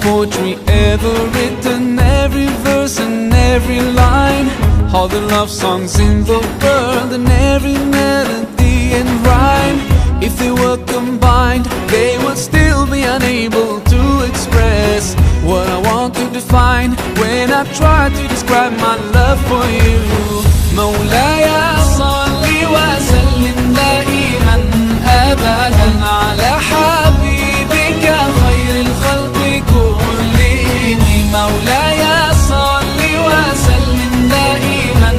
poetry ever written, every verse and every line, all the love songs in the world and every melody and rhyme. If they were combined, they would still be unable to express what I want to define when I try to describe my love for you. مولاي صل وسلم دائما أبدا على حبيبك خير الخلق كلهم. مولاي صل وسلم دائما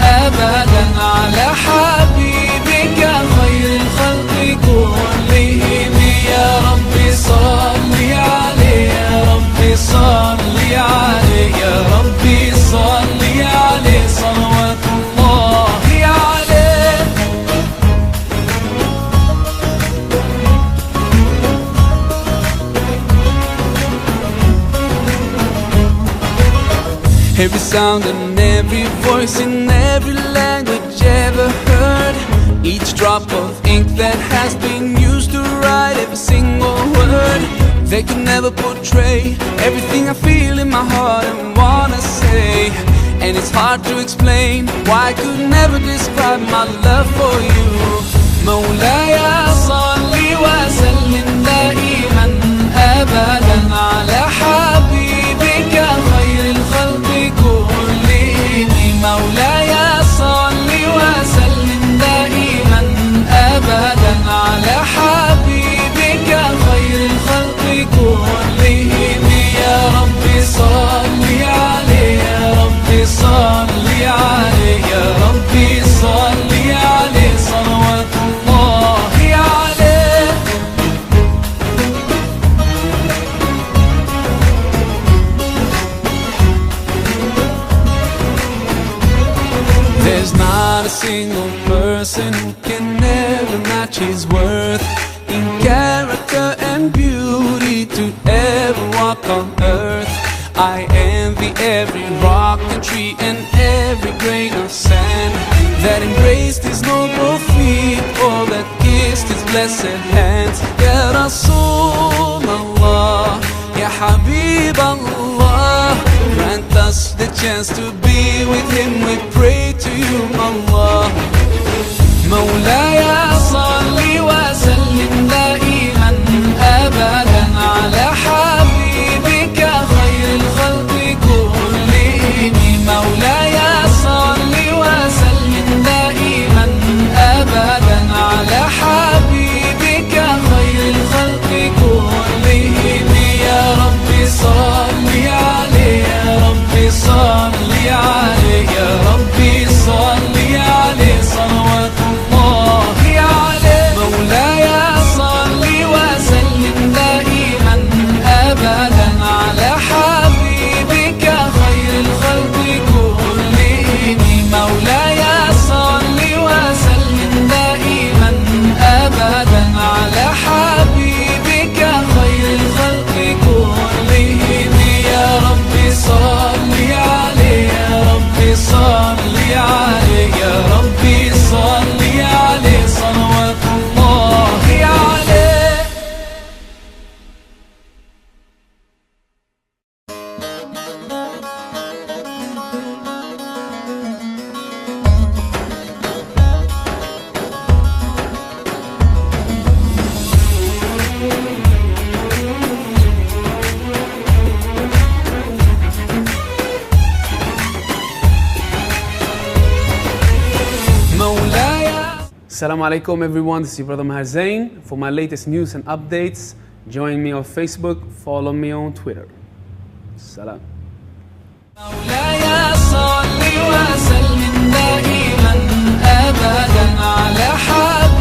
أبدا على حبيبك خير الخلق كلهم. يا ربي صل عليه، يا ربي صل عليه، يا ربي صل عليه صلوات الله عليه. Every sound and every voice in every language ever heard, each drop of ink that has been used to write every single word, they could never portray everything I feel in my heart and wanna say. And it's hard to explain why I could never describe my love for you. مولاي صل وسلم دائما أبدا على حبيبك خير الخلق كلهم. مولاي صل وسلم دائما أبدا على حبيبك خير الخلق كلهم. يا ربي صل عليه، يا ربي صل عليه، يا ربي صل عليه صلوات الله عليه. There's not a single person who can never match his worth in character and beauty to ever walk on earth. I envy every rock and tree and every grain of sand that embraced his noble feet or that kissed his blessed hands. Ya Rasulullah, Ya Habib Allah, grant us the chance to be with him, we pray to you Allah. مولاي صل وسلم دائما أبدا على حبيبك خير الخلق كلهم. مولاي صل وسلم دائما أبدا على حبيبك خير الخلق كلهم. يا ربي صل عليه، يا ربي صل عليه، يا ربي صل عليه صلوات الله عليه. مولاي صل وسلم دائما أبدا على حبيبك خير الخلق كلهم. مولاي صل وسلم دائما أبدا على حبيبك خير الخلق كلهم. يا ربي صل عليه، يا ربي صل عليه، يا ربي صل عليه صلوات الله عليه. Assalamu alaikum everyone, this is your brother Maher Zain. For my latest news and updates, join me on Facebook, follow me on Twitter. Salam. مولاي صل وسلم دائما أبدا على حبيبك